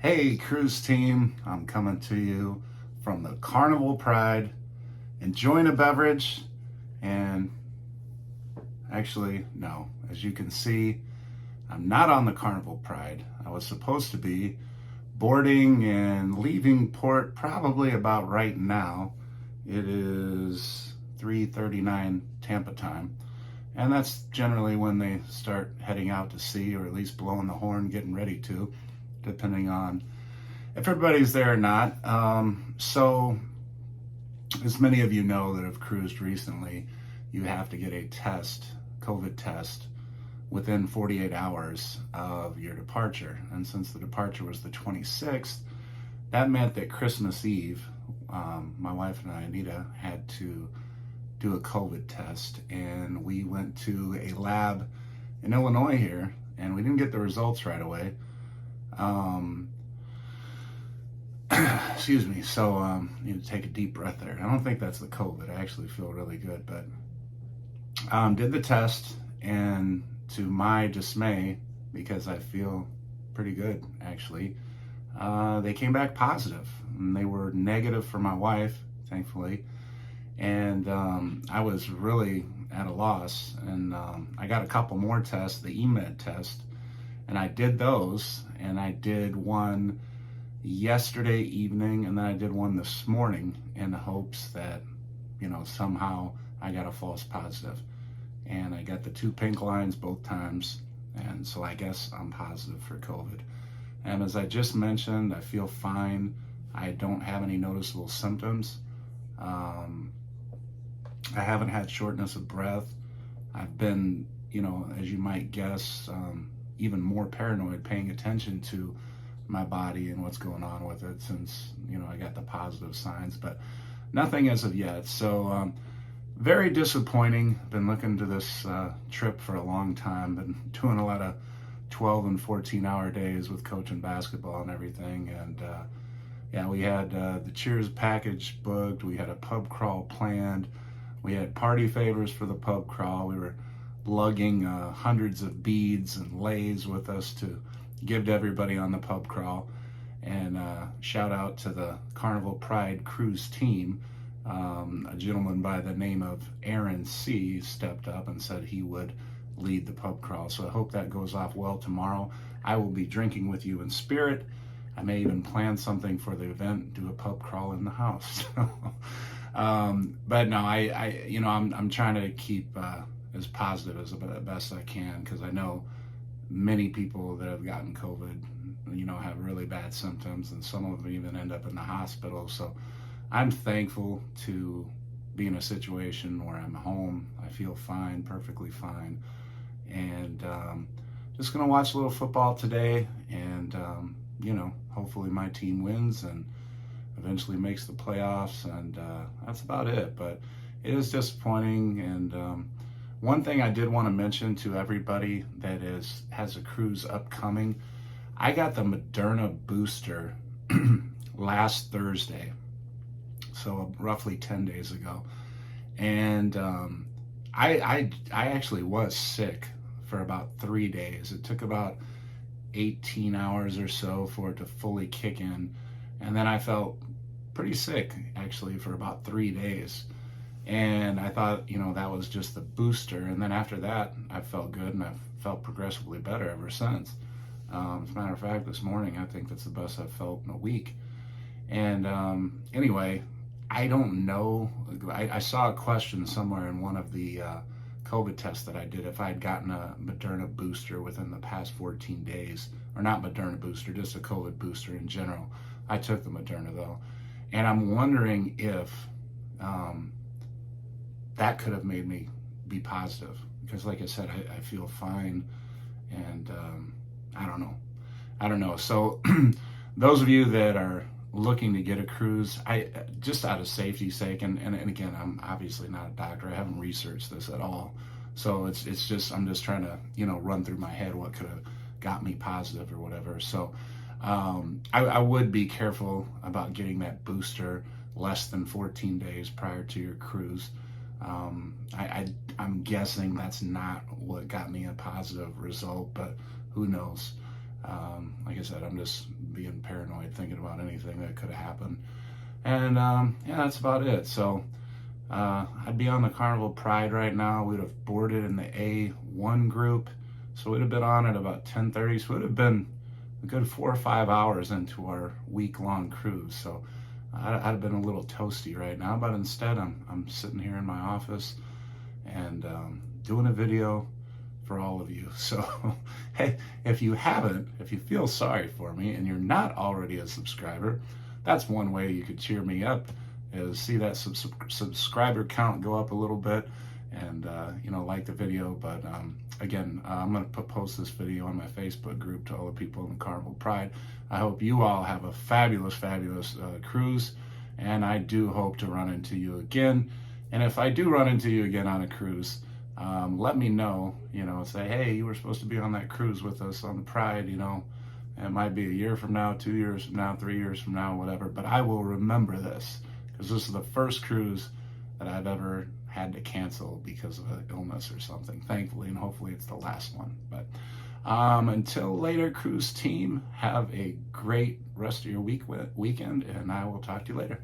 Hey, cruise team, I'm coming to you from the Carnival Pride, enjoying a beverage, and actually, no, as you can see, I'm not on the Carnival Pride. I was supposed to be boarding and leaving port probably about right now. It is 3:39 Tampa time, and that's generally when they start heading out to sea, or at least blowing the horn, getting ready to, depending on if everybody's there or not. So, as many of you know that have cruised recently, you have to get a test, COVID test, within 48 hours of your departure. And since the departure was the 26th, that meant that Christmas Eve, my wife and I, Anita, had to do a COVID test. And we went to a lab in Illinois here, and we didn't get the results right away. Excuse me. So you need to take a deep breath there. I don't think that's the COVID. I actually feel really good, but did the test, and to my dismay, because I feel pretty good actually, they came back positive, and they were negative for my wife, thankfully. And I was really at a loss, and I got a couple more tests, the EMED test, and I did those, and I did one yesterday evening, and then I did one this morning in the hopes that, somehow I got a false positive. And I got the 2 pink lines both times, and so I guess I'm positive for COVID. And as I just mentioned, I feel fine. I don't have any noticeable symptoms. I haven't had shortness of breath. I've been, as you might guess, even more paranoid, paying attention to my body and what's going on with it since, I got the positive signs, but nothing as of yet. So very disappointing. Been looking to this trip for a long time. Been doing a lot of 12 and 14-hour days with coaching basketball and everything. And yeah, we had the Cheers package booked. We had a pub crawl planned. We had party favors for the pub crawl. We were lugging hundreds of beads and leis with us to give to everybody on the pub crawl. And shout out to the Carnival Pride cruise team. A gentleman by the name of Aaron C. stepped up and said he would lead the pub crawl. So I hope that goes off well tomorrow. I will be drinking with you in spirit. I may even plan something for the event, do a pub crawl in the house. But no, I'm trying to keep as positive as the best I can, because I know many people that have gotten COVID, have really bad symptoms, and some of them even end up in the hospital. So I'm thankful to be in a situation where I'm home. I feel fine, perfectly fine. And just going to watch a little football today, and, hopefully my team wins and eventually makes the playoffs. And that's about it. But it is disappointing. And one thing I did want to mention to everybody that has a cruise upcoming, I got the Moderna booster last Thursday, so roughly 10 days ago. And I actually was sick for about 3 days. It took about 18 hours or so for it to fully kick in. And then I felt pretty sick actually for about 3 days. And I thought, that was just the booster. And then after that, I felt good, and I've felt progressively better ever since. As a matter of fact, this morning, I think that's the best I've felt in a week. And anyway, I don't know. I saw a question somewhere in one of the COVID tests that I did if I had gotten a Moderna booster within the past 14 days. Or not Moderna booster, just a COVID booster in general. I took the Moderna, though. And I'm wondering if that could have made me be positive, because like I said, I feel fine, and I don't know. So those of you that are looking to get a cruise, I just out of safety's sake, and again, I'm obviously not a doctor. I haven't researched this at all. So it's just, I'm just trying to, run through my head what could have got me positive or whatever. So I would be careful about getting that booster less than 14 days prior to your cruise. I'm guessing that's not what got me a positive result, but who knows? Like I said, I'm just being paranoid, thinking about anything that could have happened. And yeah, that's about it. So I'd be on the Carnival Pride right now. We'd have boarded in the A1 group. So we'd have been on at about 10:30. So it would have been a good 4 or 5 hours into our week-long cruise. So I'd have been a little toasty right now, but instead I'm sitting here in my office and doing a video for all of you. So hey, if you feel sorry for me and you're not already a subscriber, that's one way you could cheer me up, is see that subscriber count go up a little bit, and like the video. But again, I'm going to post this video on my Facebook group to all the people in the Carnival Pride. I hope you all have a fabulous cruise, and I do hope to run into you again. And if I do run into you again on a cruise, let me know, say, hey, you were supposed to be on that cruise with us on the Pride, it might be a year from now, 2 years from now, 3 years from now, whatever, but I will remember this, because this is the first cruise that I've ever had to cancel because of an illness or something, thankfully, and hopefully it's the last one. But until later, cruise team, have a great rest of your weekend, and I will talk to you later.